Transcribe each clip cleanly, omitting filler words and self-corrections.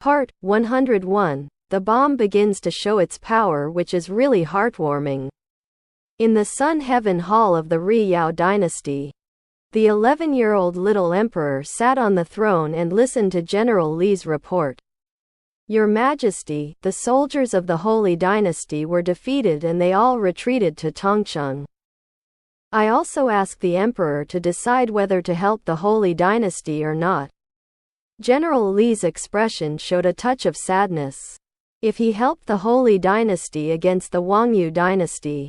Part 101. The bomb begins to show its power, which is really heartwarming. In the Sun Heaven Hall of the Yao Dynasty, the 11-year-old little emperor sat on the throne and listened to General Li's report. Your Majesty, the soldiers of the Holy Dynasty were defeated and they all retreated to Tongcheng. I also asked the emperor to decide whether to help the Holy Dynasty or not. General Li's expression showed a touch of sadness. If he helped the Holy Dynasty against the Wangyu Dynasty,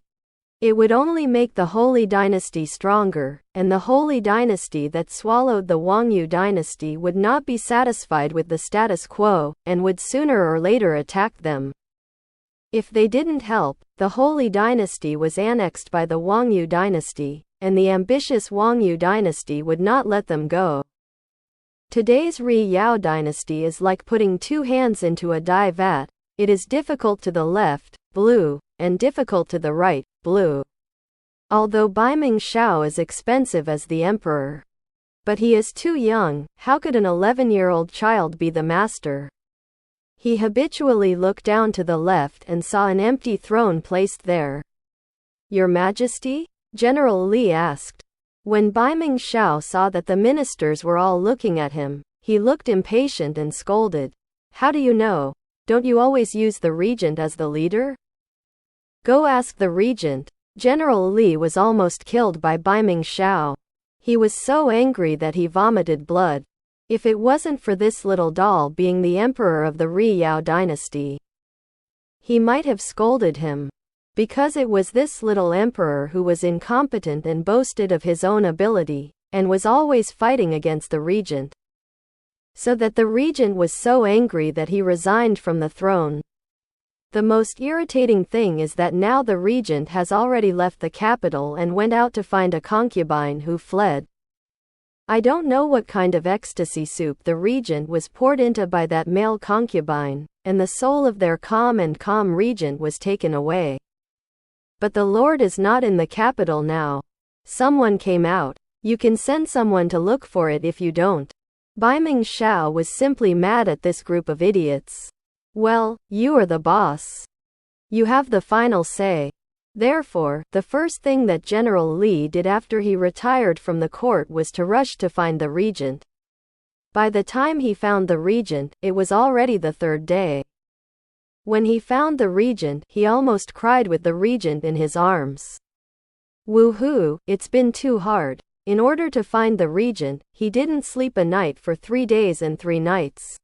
it would only make the Holy Dynasty stronger, and the Holy Dynasty that swallowed the Wangyu Dynasty would not be satisfied with the status quo, and would sooner or later attack them. If they didn't help, the Holy Dynasty was annexed by the Wangyu Dynasty, and the ambitious Wangyu Dynasty would not let them go. Today's Yao Dynasty is like putting two hands into a dye vat. It is difficult to the left, blue, and difficult to the right, blue. Although Baiming Shao is expensive as the emperor, but he is too young. How could an 11-year-old child be the master? He habitually looked down to the left and saw an empty throne placed there. Your Majesty? General Li asked. When Baiming Shao saw that the ministers were all looking at him, he looked impatient and scolded. How do you know? Don't you always use the regent as the leader? Go ask the regent. General Li was almost killed by Baiming Shao. He was so angry that he vomited blood. If it wasn't for this little doll being the emperor of the Yao Dynasty, he might have scolded him. Because it was this little emperor who was incompetent and boasted of his own ability, and was always fighting against the regent. So that the regent was so angry that he resigned from the throne. The most irritating thing is that now the regent has already left the capital and went out to find a concubine who fled. I don't know what kind of ecstasy soup the regent was poured into by that male concubine, and the soul of their calm regent was taken away. But the Lord is not in the capital now. Someone came out. You can send someone to look for it if you don't. Baiming Shao was simply mad at this group of idiots. Well, you are the boss. You have the final say. Therefore, the first thing that General Li did after he retired from the court was to rush to find the regent. By the time he found the regent, it was already the third day. When he found the regent, he almost cried with the regent in his arms. Woohoo, it's been too hard. In order to find the regent, he didn't sleep a night for 3 days and 3 nights.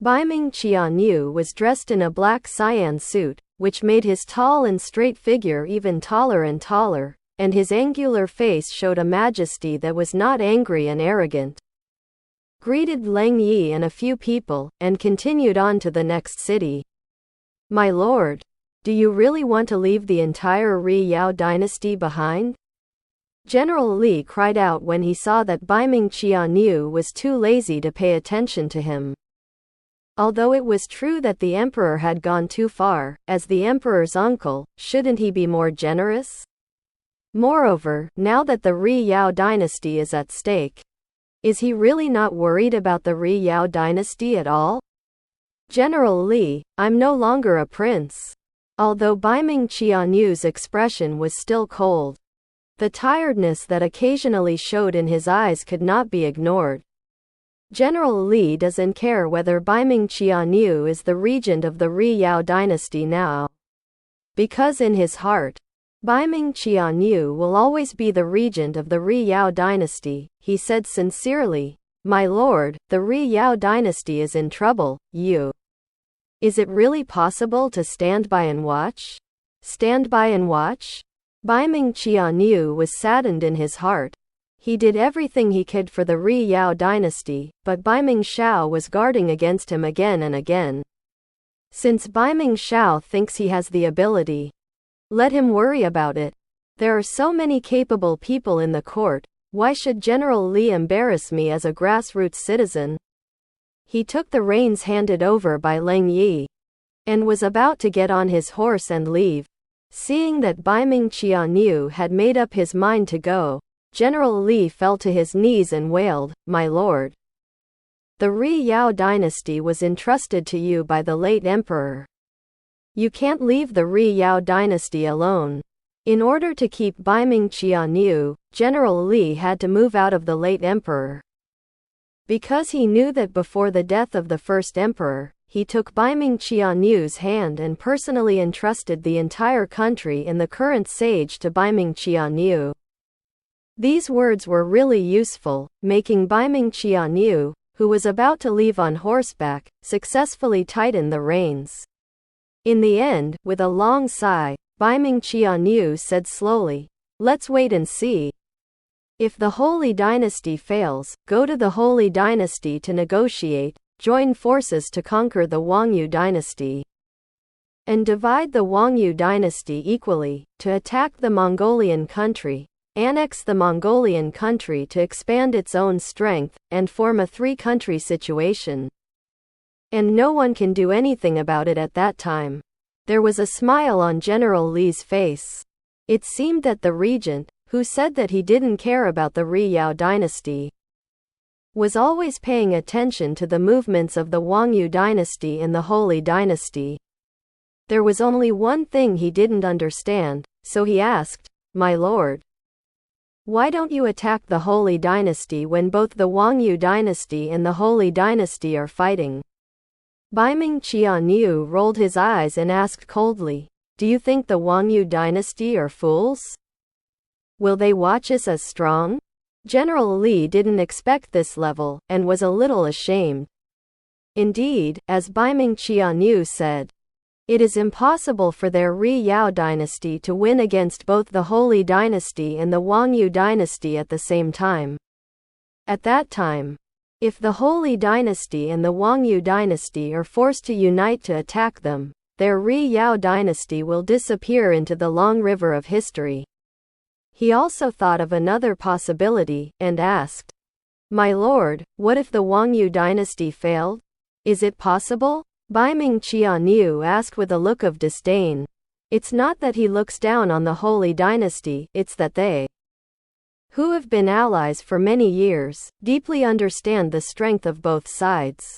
Baiming Qianyu was dressed in a black cyan suit, which made his tall and straight figure even taller and taller, and his angular face showed a majesty that was not angry and arrogant. Greeted Leng Yi and a few people, and continued on to the next city. My lord, do you really want to leave the entire Yao Dynasty behind? General Li cried out when he saw that Baiming Qianyu was too lazy to pay attention to him. Although it was true that the emperor had gone too far, as the emperor's uncle, shouldn't he be more generous? Moreover, now that the Yao Dynasty is at stake, is he really not worried about the Yao Dynasty at all? General Li, I'm no longer a prince. Although Baiming Qianyu's expression was still cold, the tiredness that occasionally showed in his eyes could not be ignored. General Li doesn't care whether Baiming Qianyu is the regent of the Yao Dynasty now. Because in his heart, Baiming Qianyu will always be the regent of the Yao Dynasty, he said sincerely. My lord, the Yao Dynasty is in trouble. Is it really possible to stand by and watch? Stand by and watch? Baiming Qianyu was saddened in his heart. He did everything he could for the Yao Dynasty, but Baiming Shao was guarding against him again and again. Since Baiming Shao thinks he has the ability, let him worry about it. There are so many capable people in the court. Why should General Li embarrass me as a grassroots citizen? He took the reins handed over by Leng Yi, and was about to get on his horse and leave. Seeing that Baiming Qianyu had made up his mind to go, General Li fell to his knees and wailed, My lord, The Riyao dynasty was entrusted to you by the late emperor. You can't leave the Riyao dynasty alone. In order to keep Baiming Qianyu, General Li had to move out of the late emperor. Because he knew that before the death of the first emperor, he took Baiming Qianyu's hand and personally entrusted the entire country and the current sage to Baiming Qianyu. These words were really useful, making Baiming Qianyu, who was about to leave on horseback, successfully tighten the reins. In the end, with a long sigh, Baiming Qianyu said slowly, "Let's wait and see. If the Holy Dynasty fails, go to the Holy Dynasty to negotiate, join forces to conquer the Wangyu Dynasty, and divide the Wangyu Dynasty equally, to attack the Mongolian country, annex the Mongolian country to expand its own strength, and form a three-country situation. And no one can do anything about it at that time." There was a smile on General Li's face. It seemed that the regent, who said that he didn't care about the Riyao dynasty, was always paying attention to the movements of the Wangyu dynasty and the Holy Dynasty. There was only one thing he didn't understand, so he asked, "My lord, why don't you attack the Holy Dynasty when both the Wangyu dynasty and the Holy Dynasty are fighting?" Baiming Qianyu rolled his eyes and asked coldly, "Do you think the Wangyu dynasty are fools? Will they watch us as strong?" General Li didn't expect this level, and was a little ashamed. Indeed, as Baiming Qianyu said, it is impossible for their Riyao dynasty to win against both the Holy Dynasty and the Wangyu dynasty at the same time. At that time, if the Holy Dynasty and the Wangyu dynasty are forced to unite to attack them, their Riyao dynasty will disappear into the long river of history. He also thought of another possibility, and asked, "My lord, what if the Wangyu dynasty failed? Is it possible?" Baiming Qianyu asked with a look of disdain. It's not that he looks down on the Holy Dynasty, it's that they, who have been allies for many years, deeply understand the strength of both sides.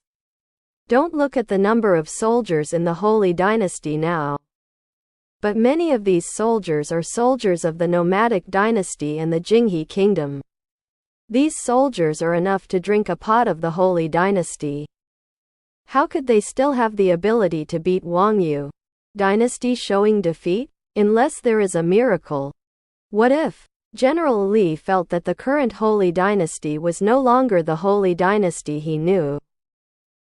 Don't look at the number of soldiers in the Holy Dynasty now. But many of these soldiers are soldiers of the nomadic dynasty and the Jinghe kingdom. These soldiers are enough to drink a pot of the Holy Dynasty. How could they still have the ability to beat Wangyu dynasty showing defeat? Unless there is a miracle. What if? General Li felt that the current Holy Dynasty was no longer the Holy Dynasty he knew.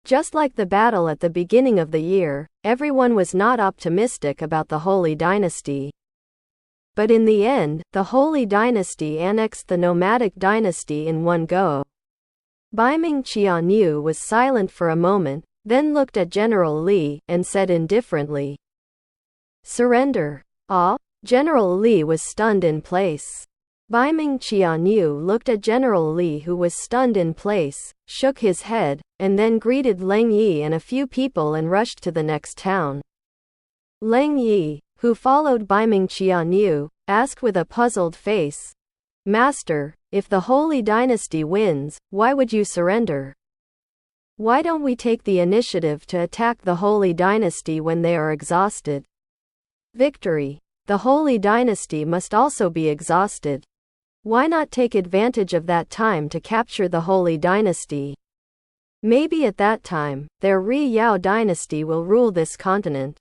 Just like the battle at the beginning of the year, everyone was not optimistic about the Holy Dynasty. But in the end, the Holy Dynasty annexed the nomadic dynasty in one go. Baiming Qianyu was silent for a moment, then looked at General Li, and said indifferently, "Surrender." Ah? General Li was stunned in place. Baiming Qianyu looked at General Li, who was stunned in place, shook his head, and then greeted Leng Yi and a few people and rushed to the next town. Leng Yi, who followed Baiming Qianyu, asked with a puzzled face, "Master, if the Holy Dynasty wins, why would you surrender? Why don't we take the initiative to attack the Holy Dynasty when they are exhausted?" Victory. The Holy Dynasty must also be exhausted. Why not take advantage of that time to capture the Holy Dynasty? Maybe at that time, their Riyao dynasty will rule this continent.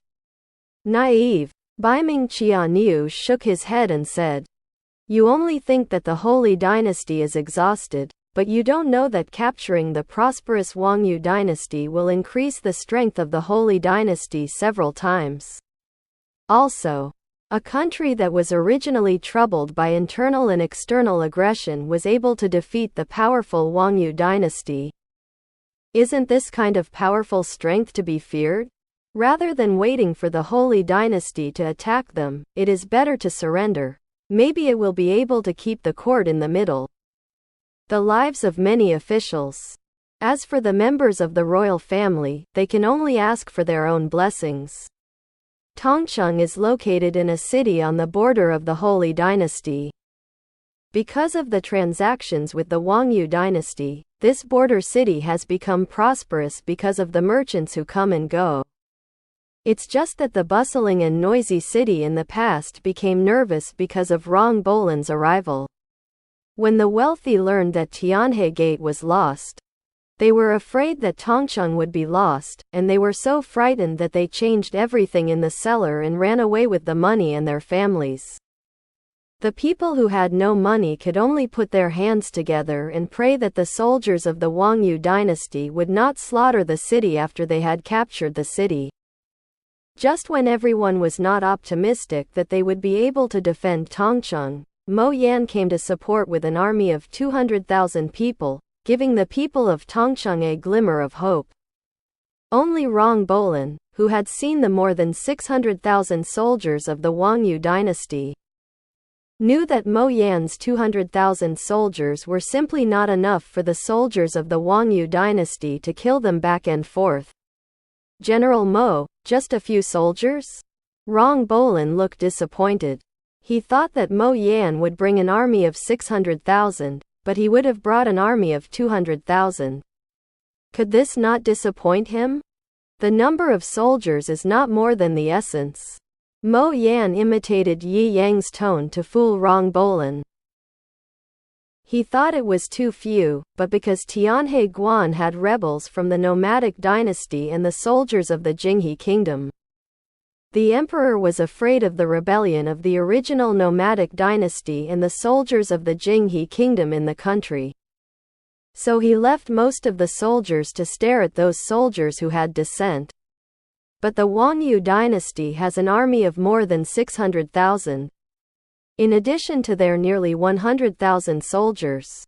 Naive. Baiming Qianyu shook his head and said, "You only think that the Holy Dynasty is exhausted, but you don't know that capturing the prosperous Wangyu dynasty will increase the strength of the Holy Dynasty several times. Also, a country that was originally troubled by internal and external aggression was able to defeat the powerful Wangyu dynasty. Isn't this kind of powerful strength to be feared? Rather than waiting for the Holy Dynasty to attack them, it is better to surrender. Maybe it will be able to keep the court in the middle." The lives of many officials. As for the members of the royal family, they can only ask for their own blessings. Tongcheng is located in a city on the border of the Holy Dynasty. Because of the transactions with the Wangyu dynasty, this border city has become prosperous because of the merchants who come and go. It's just that the bustling and noisy city in the past became nervous because of Rong Bolan's arrival. When the wealthy learned that Tianhe Gate was lost, they were afraid that Tongcheng would be lost, and they were so frightened that they changed everything in the cellar and ran away with the money and their families. The people who had no money could only put their hands together and pray that the soldiers of the Wangyu dynasty would not slaughter the city after they had captured the city. Just when everyone was not optimistic that they would be able to defend Tongcheng, Mo Yan came to support with an army of 200,000 people, giving the people of Tongcheng a glimmer of hope. Only Rong Bolan, who had seen the more than 600,000 soldiers of the Wangyu dynasty, knew that Mo Yan's 200,000 soldiers were simply not enough for the soldiers of the Wangyu dynasty to kill them back and forth. General Mo, just a few soldiers? Rong Bolan looked disappointed. He thought that Mo Yan would bring an army of 600,000, but he would have brought an army of 200,000. Could this not disappoint him? The number of soldiers is not more than the essence. Mo Yan imitated Yi Yang's tone to fool Rong Bolan. He thought it was too few, but because Tianhe Guan had rebels from the nomadic dynasty and the soldiers of the Jinghe kingdom, the emperor was afraid of the rebellion of the original nomadic dynasty and the soldiers of the Jinghe kingdom in the country. So he left most of the soldiers to stare at those soldiers who had dissent. But the Wangyu dynasty has an army of more than 600,000. In addition to their nearly 100,000 soldiers,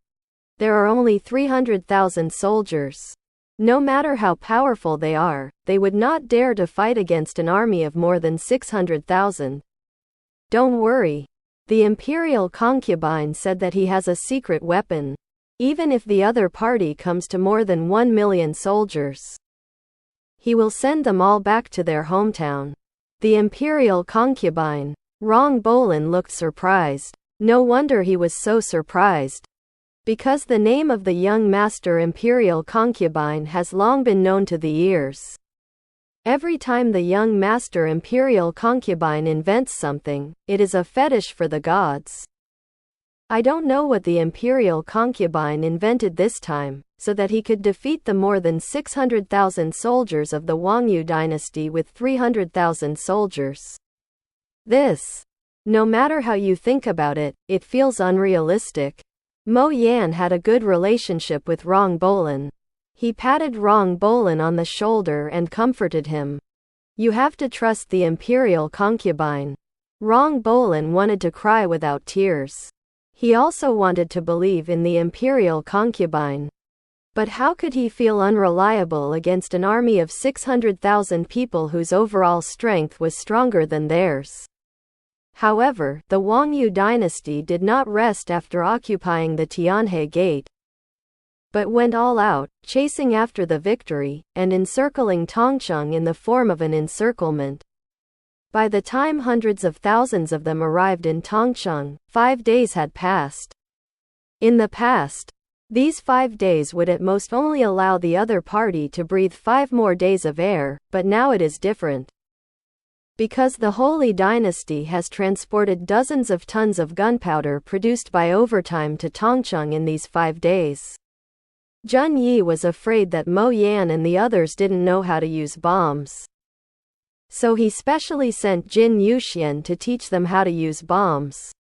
there are only 300,000 soldiers. No matter how powerful they are, they would not dare to fight against an army of more than 600,000. Don't worry. The imperial concubine said that he has a secret weapon. Even if the other party comes to more than 1 million soldiers, he will send them all back to their hometown. The imperial concubine. Rong Bolan looked surprised. No wonder he was so surprised. Because the name of the young master imperial concubine has long been known to the ears. Every time the young master imperial concubine invents something, it is a fetish for the gods. I don't know what the imperial concubine invented this time, so that he could defeat the more than 600,000 soldiers of the Wangyu dynasty with 300,000 soldiers. This, no matter how you think about it, it feels unrealistic. Mo Yan had a good relationship with Rong Bolan. He patted Rong Bolan on the shoulder and comforted him. You have to trust the imperial concubine. Rong Bolan wanted to cry without tears. He also wanted to believe in the imperial concubine. But how could he feel unreliable against an army of 600,000 people whose overall strength was stronger than theirs? However, the Wangyu dynasty did not rest after occupying the Tianhe Gate, but went all out, chasing after the victory, and encircling Tongcheng in the form of an encirclement. By the time hundreds of thousands of them arrived in Tongcheng, 5 days had passed. In the past, these 5 days would at most only allow the other party to breathe 5 more days of air, but now it is different. Because the Holy Dynasty has transported dozens of tons of gunpowder produced by overtime to Tongcheng in these 5 days. Jun Yi was afraid that Mo Yan and the others didn't know how to use bombs. So he specially sent Jin Yuxian to teach them how to use bombs.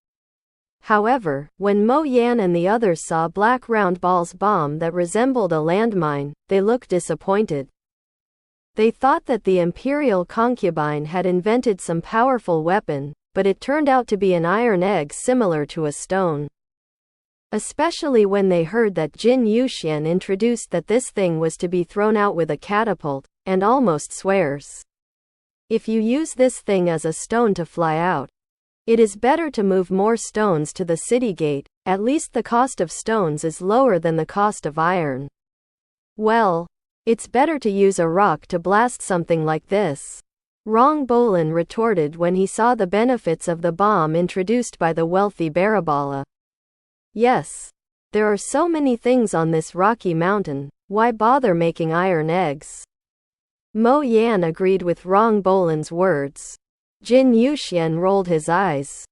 However, when Mo Yan and the others saw Black Round Ball's bomb that resembled a landmine, they looked disappointed. They thought that the imperial concubine had invented some powerful weapon, but it turned out to be an iron egg similar to a stone. Especially when they heard that Jin Yuxian introduced that this thing was to be thrown out with a catapult, and almost swears, "If you use this thing as a stone to fly out, it is better to move more stones to the city gate, at least the cost of stones is lower than the cost of iron." Well, it's better to use a rock to blast something like this, Rong Bolan retorted when he saw the benefits of the bomb introduced by the wealthy Barabala. Yes. There are so many things on this rocky mountain, why bother making iron eggs? Mo Yan agreed with Rong Bolan's words. Jin Yuxian rolled his eyes.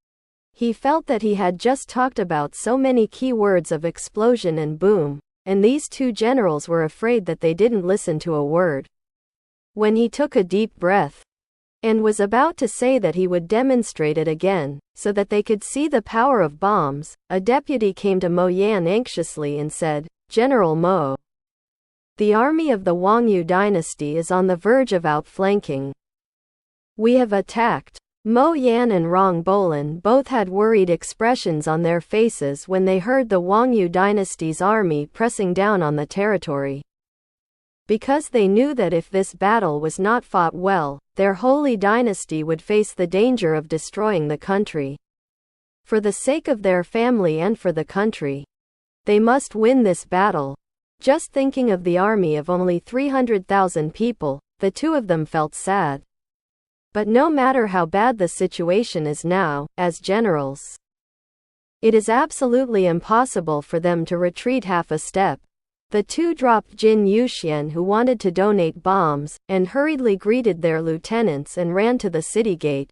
He felt that he had just talked about so many key words of explosion and boom, and these two generals were afraid that they didn't listen to a word. When he took a deep breath, and was about to say that he would demonstrate it again, so that they could see the power of bombs, a deputy came to Mo Yan anxiously and said, "General Mo, the army of the Wangyu dynasty is on the verge of outflanking. We have attacked." Mo Yan and Rong Bolan both had worried expressions on their faces when they heard the Wangyu dynasty's army pressing down on the territory. Because they knew that if this battle was not fought well, their Holy Dynasty would face the danger of destroying the country. For the sake of their family and for the country, they must win this battle. Just thinking of the army of only 300,000 people, the two of them felt sad. But no matter how bad the situation is now, as generals, it is absolutely impossible for them to retreat half a step. The two dropped Jin Yuxian, who wanted to donate bombs, and hurriedly greeted their lieutenants and ran to the city gate.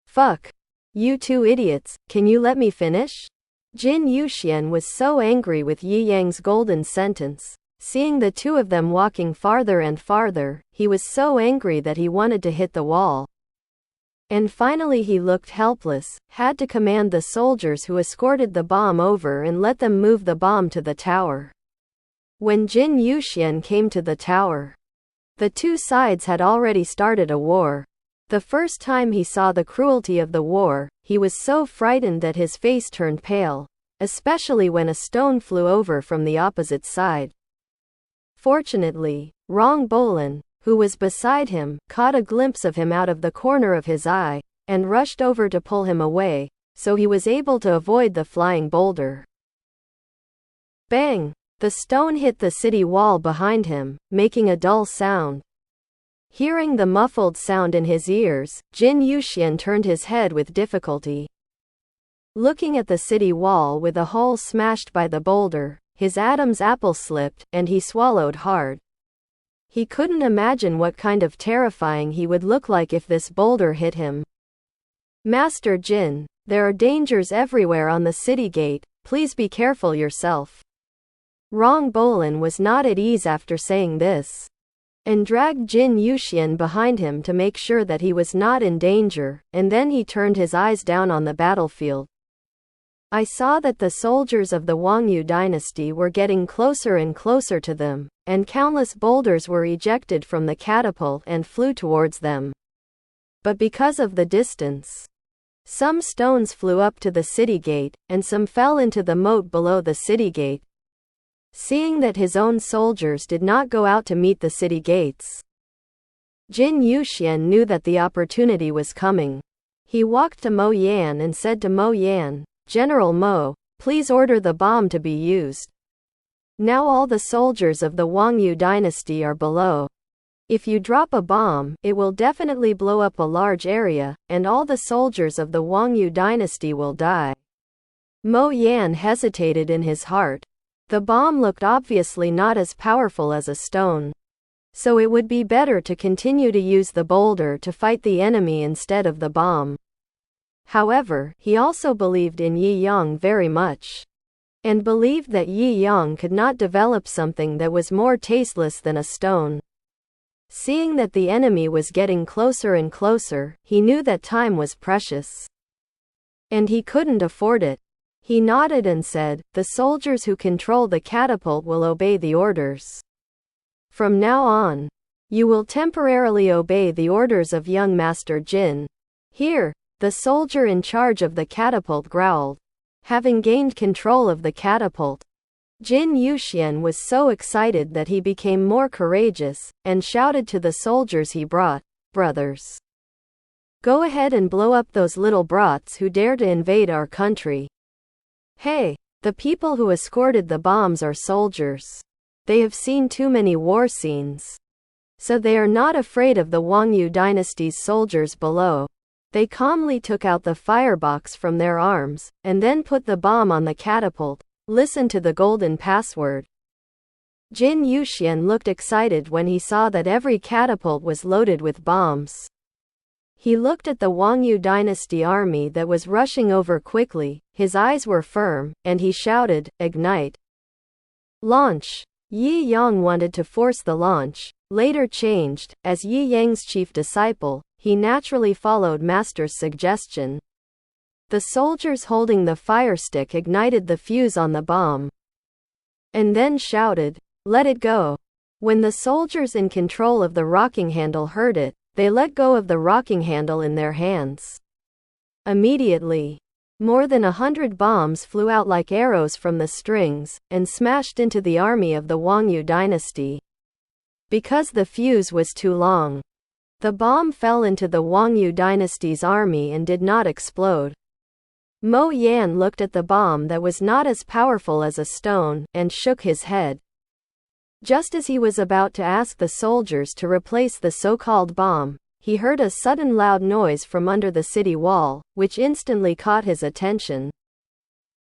"Fuck. You two idiots, can you let me finish?" Jin Yuxian was so angry with Yi Yang's golden sentence. Seeing the two of them walking farther and farther, he was so angry that he wanted to hit the wall. And finally he looked helpless, had to command the soldiers who escorted the bomb over and let them move the bomb to the tower. When Jin Yuxian came to the tower, the two sides had already started a war. The first time he saw the cruelty of the war, he was so frightened that his face turned pale, especially when a stone flew over from the opposite side. Fortunately, Rong Bolan, who was beside him, caught a glimpse of him out of the corner of his eye, and rushed over to pull him away, so he was able to avoid the flying boulder. Bang! The stone hit the city wall behind him, making a dull sound. Hearing the muffled sound in his ears, Jin Yuxian turned his head with difficulty. Looking at the city wall with a hole smashed by the boulder, his Adam's apple slipped, and he swallowed hard. He couldn't imagine what kind of terrifying he would look like if this boulder hit him. "Master Jin, there are dangers everywhere on the city gate, please be careful yourself." Rong Bolan was not at ease after saying this, and dragged Jin Yuxian behind him to make sure that he was not in danger, and then he turned his eyes down on the battlefield. "I saw that the soldiers of the Wangyu dynasty were getting closer and closer to them, and countless boulders were ejected from the catapult and flew towards them. But because of the distance, some stones flew up to the city gate, and some fell into the moat below the city gate." Seeing that his own soldiers did not go out to meet the city gates, Jin Yuxian knew that the opportunity was coming. He walked to Mo Yan and said to Mo Yan, "General Mo, please order the bomb to be used. Now all the soldiers of the Wangyu dynasty are below. If you drop a bomb, it will definitely blow up a large area, and all the soldiers of the Wangyu dynasty will die." Mo Yan hesitated in his heart. The bomb looked obviously not as powerful as a stone, so it would be better to continue to use the boulder to fight the enemy instead of the bomb. However, he also believed in Yi Yang very much, and believed that Yi Yang could not develop something that was more tasteless than a stone. Seeing that the enemy was getting closer and closer, he knew that time was precious, and he couldn't afford it. He nodded and said, "The soldiers who control the catapult will obey the orders. From now on, you will temporarily obey the orders of young Master Jin." "Here," the soldier in charge of the catapult growled. Having gained control of the catapult, Jin Yuxian was so excited that he became more courageous, and shouted to the soldiers he brought, "Brothers, go ahead and blow up those little brats who dare to invade our country. Hey, the people who escorted the bombs are soldiers. They have seen too many war scenes, so they are not afraid of the Wangyu dynasty's soldiers below. They calmly took out the firebox from their arms, and then put the bomb on the catapult. Listen to the golden password. Jin Yuxian looked excited when he saw that every catapult was loaded with bombs. He looked at the Wangyu Dynasty army that was rushing over quickly, his eyes were firm, and he shouted, "Ignite! Launch!" Yi Yang wanted to force the launch, later changed. As Yi Yang's chief disciple, he naturally followed Master's suggestion. The soldiers holding the fire stick ignited the fuse on the bomb, and then shouted, "Let it go!" When the soldiers in control of the rocking handle heard it, they let go of the rocking handle in their hands. Immediately, more than 100 bombs flew out like arrows from the strings, and smashed into the army of the Wangyu Dynasty. Because the fuse was too long, the bomb fell into the Wangyu Dynasty's army and did not explode. Mo Yan looked at the bomb that was not as powerful as a stone, and shook his head. Just as he was about to ask the soldiers to replace the so-called bomb, he heard a sudden loud noise from under the city wall, which instantly caught his attention.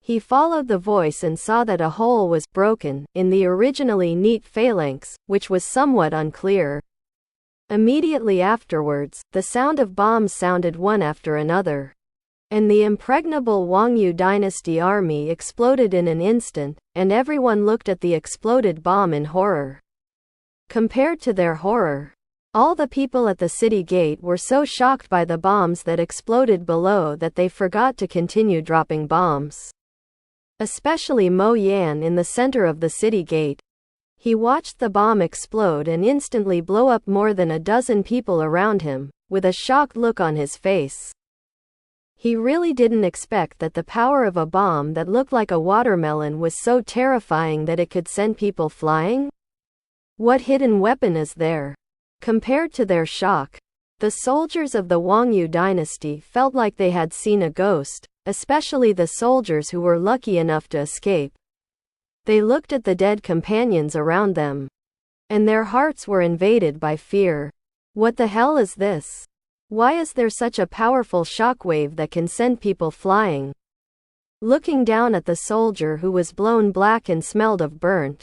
He followed the voice and saw that a hole was broken in the originally neat phalanx, which was somewhat unclear. Immediately afterwards, the sound of bombs sounded one after another, and the impregnable Wangyu Dynasty army exploded in an instant, and everyone looked at the exploded bomb in horror. Compared to their horror, all the people at the city gate were so shocked by the bombs that exploded below that they forgot to continue dropping bombs. Especially Mo Yan in the center of the city gate. He watched the bomb explode and instantly blow up more than a dozen people around him, with a shocked look on his face. He really didn't expect that the power of a bomb that looked like a watermelon was so terrifying that it could send people flying. What hidden weapon is there? Compared to their shock, the soldiers of the Wangyu Dynasty felt like they had seen a ghost, especially the soldiers who were lucky enough to escape. They looked at the dead companions around them, and their hearts were invaded by fear. What the hell is this? Why is there such a powerful shockwave that can send people flying? Looking down at the soldier who was blown black and smelled of burnt,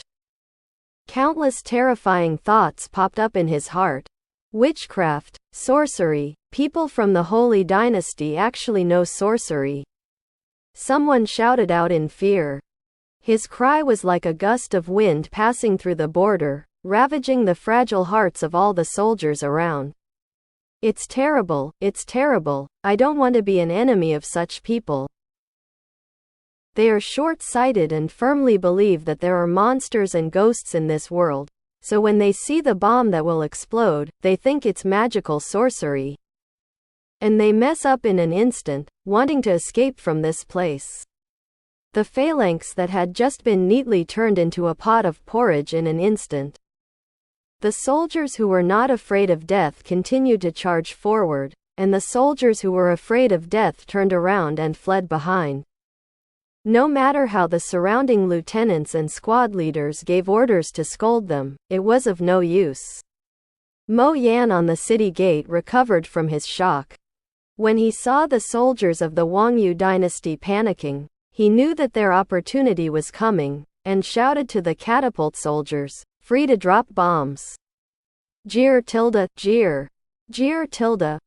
countless terrifying thoughts popped up in his heart. Witchcraft, sorcery, people from the Holy Dynasty actually know sorcery. Someone shouted out in fear. His cry was like a gust of wind passing through the border, ravaging the fragile hearts of all the soldiers around. It's terrible, I don't want to be an enemy of such people. They are short-sighted and firmly believe that there are monsters and ghosts in this world, so when they see the bomb that will explode, they think it's magical sorcery. And they mess up in an instant, wanting to escape from this place. The phalanx that had just been neatly turned into a pot of porridge in an instant. The soldiers who were not afraid of death continued to charge forward, and the soldiers who were afraid of death turned around and fled behind. No matter how the surrounding lieutenants and squad leaders gave orders to scold them, it was of no use. Mo Yan on the city gate recovered from his shock. When he saw the soldiers of the Wangyu Dynasty panicking, he knew that their opportunity was coming, and shouted to the catapult soldiers, "Free to drop bombs." Jeer.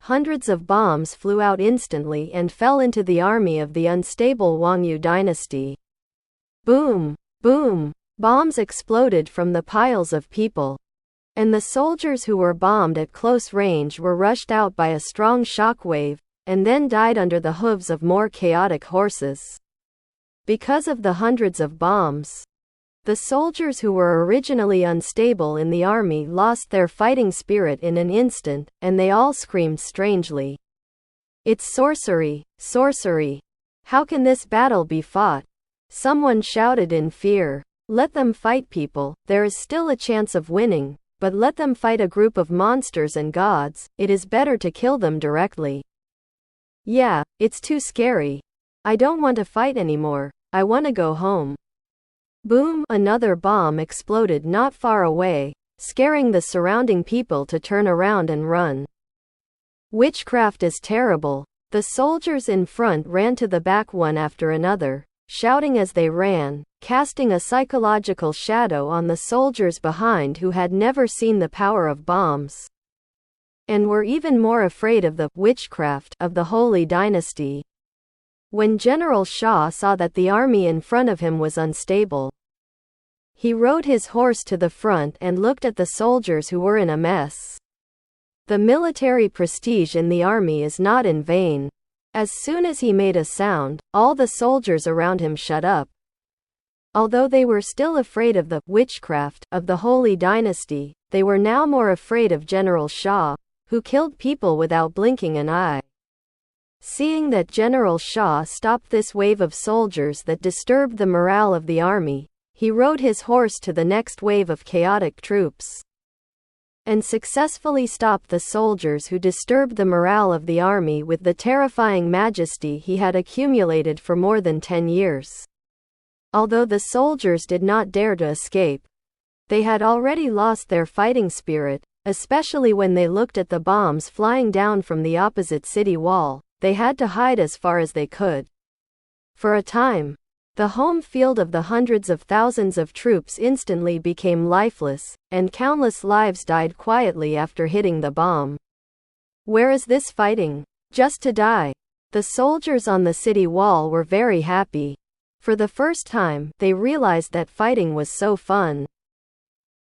Hundreds of bombs flew out instantly and fell into the army of the unstable Wangyu Dynasty. Boom! Boom! Bombs exploded from the piles of people, and the soldiers who were bombed at close range were rushed out by a strong shockwave, and then died under the hooves of more chaotic horses. Because of the hundreds of bombs, the soldiers who were originally unstable in the army lost their fighting spirit in an instant, and they all screamed strangely. "It's sorcery! Sorcery! How can this battle be fought?" Someone shouted in fear. "Let them fight, people, there is still a chance of winning, but let them fight a group of monsters and gods, it is better to kill them directly." "Yeah, it's too scary. I don't want to fight anymore, I want to go home." Boom! Another bomb exploded not far away, scaring the surrounding people to turn around and run. Witchcraft is terrible. The soldiers in front ran to the back one after another, shouting as they ran, casting a psychological shadow on the soldiers behind who had never seen the power of bombs, and were even more afraid of the witchcraft of the Holy Dynasty. When General Shah saw that the army in front of him was unstable, he rode his horse to the front and looked at the soldiers who were in a mess. The military prestige in the army is not in vain. As soon as he made a sound, all the soldiers around him shut up. Although they were still afraid of the witchcraft of the Holy Dynasty, they were now more afraid of General Shah, who killed people without blinking an eye. Seeing that General Shah stopped this wave of soldiers that disturbed the morale of the army, he rode his horse to the next wave of chaotic troops, and successfully stopped the soldiers who disturbed the morale of the army with the terrifying majesty he had accumulated for more than 10 years. Although the soldiers did not dare to escape, they had already lost their fighting spirit, especially when they looked at the bombs flying down from the opposite city wall. They had to hide as far as they could. For a time, the home field of the hundreds of thousands of troops instantly became lifeless, and countless lives died quietly after hitting the bomb. Where is this fighting? Just to die. The soldiers on the city wall were very happy. For the first time, they realized that fighting was so fun.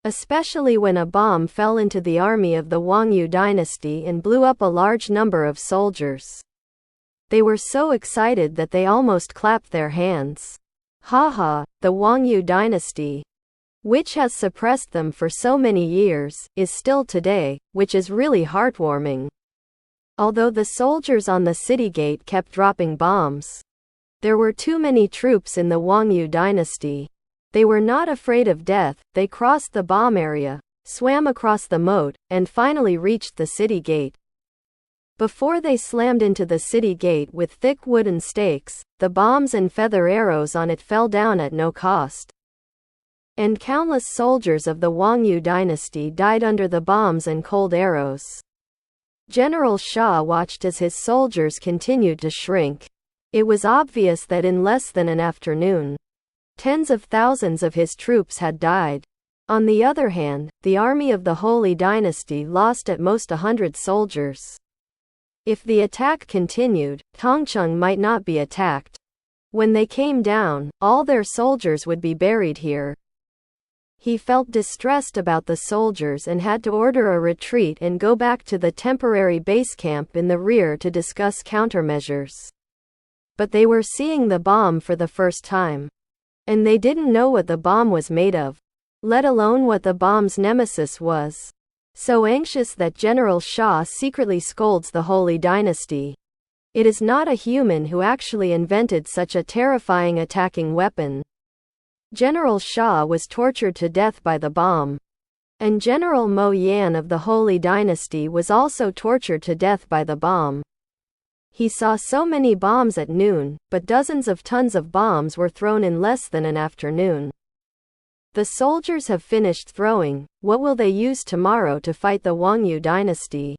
Especially when a bomb fell into the army of the Wangyu dynasty and blew up a large number of soldiers. They were so excited that they almost clapped their hands. Haha, the Wangyu dynasty, which has suppressed them for so many years, is still today, which is really heartwarming. Although the soldiers on the city gate kept dropping bombs, there were too many troops in the Wangyu dynasty. They were not afraid of death. They crossed the bomb area, swam across the moat, and finally reached the city gate. Before they slammed into the city gate with thick wooden stakes, the bombs and feather arrows on it fell down at no cost. And countless soldiers of the Wangyu dynasty died under the bombs and cold arrows. General Shah watched as his soldiers continued to shrink. It was obvious that in less than an afternoon, tens of thousands of his troops had died. On the other hand, the army of the Holy Dynasty lost at most 100 soldiers. If the attack continued, Tongcheng might not be attacked. When they came down, all their soldiers would be buried here. He felt distressed about the soldiers and had to order a retreat and go back to the temporary base camp in the rear to discuss countermeasures. But they were seeing the bomb for the first time. And they didn't know what the bomb was made of, let alone what the bomb's nemesis was. So anxious that General Shah secretly scolds the Holy Dynasty. It is not a human who actually invented such a terrifying attacking weapon. General Shah was tortured to death by the bomb. And General Mo Yan of the Holy Dynasty was also tortured to death by the bomb. He saw so many bombs at noon, but dozens of tons of bombs were thrown in less than an afternoon. The soldiers have finished throwing. What will they use tomorrow to fight the Wangyu dynasty?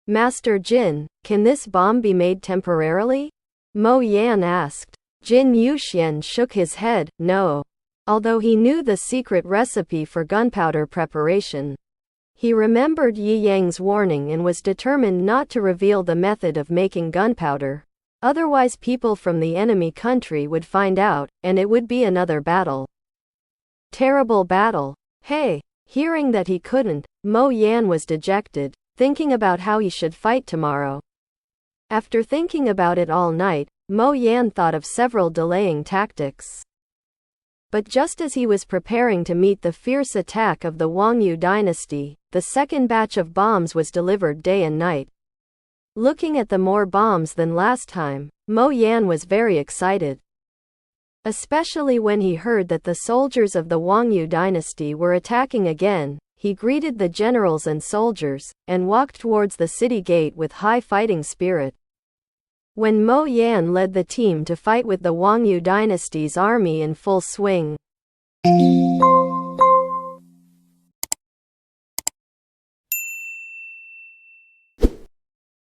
Master Jin, can this bomb be made temporarily? Mo Yan asked. Jin Yuxian shook his head, no. Although he knew the secret recipe for gunpowder preparation, he remembered Yi Yang's warning and was determined not to reveal the method of making gunpowder. Otherwise people from the enemy country would find out, and it would be another battle. Terrible battle. Hey! Hearing that he couldn't, Mo Yan was dejected, thinking about how he should fight tomorrow. After thinking about it all night, Mo Yan thought of several delaying tactics. But just as he was preparing to meet the fierce attack of the Wangyu dynasty, the second batch of bombs was delivered day and night. Looking at the more bombs than last time, Mo Yan was very excited. Especially when he heard that the soldiers of the Wangyu dynasty were attacking again. He greeted the generals and soldiers, and walked towards the city gate with high fighting spirit. When Mo Yan led the team to fight with the Wangyu dynasty's army in full swing,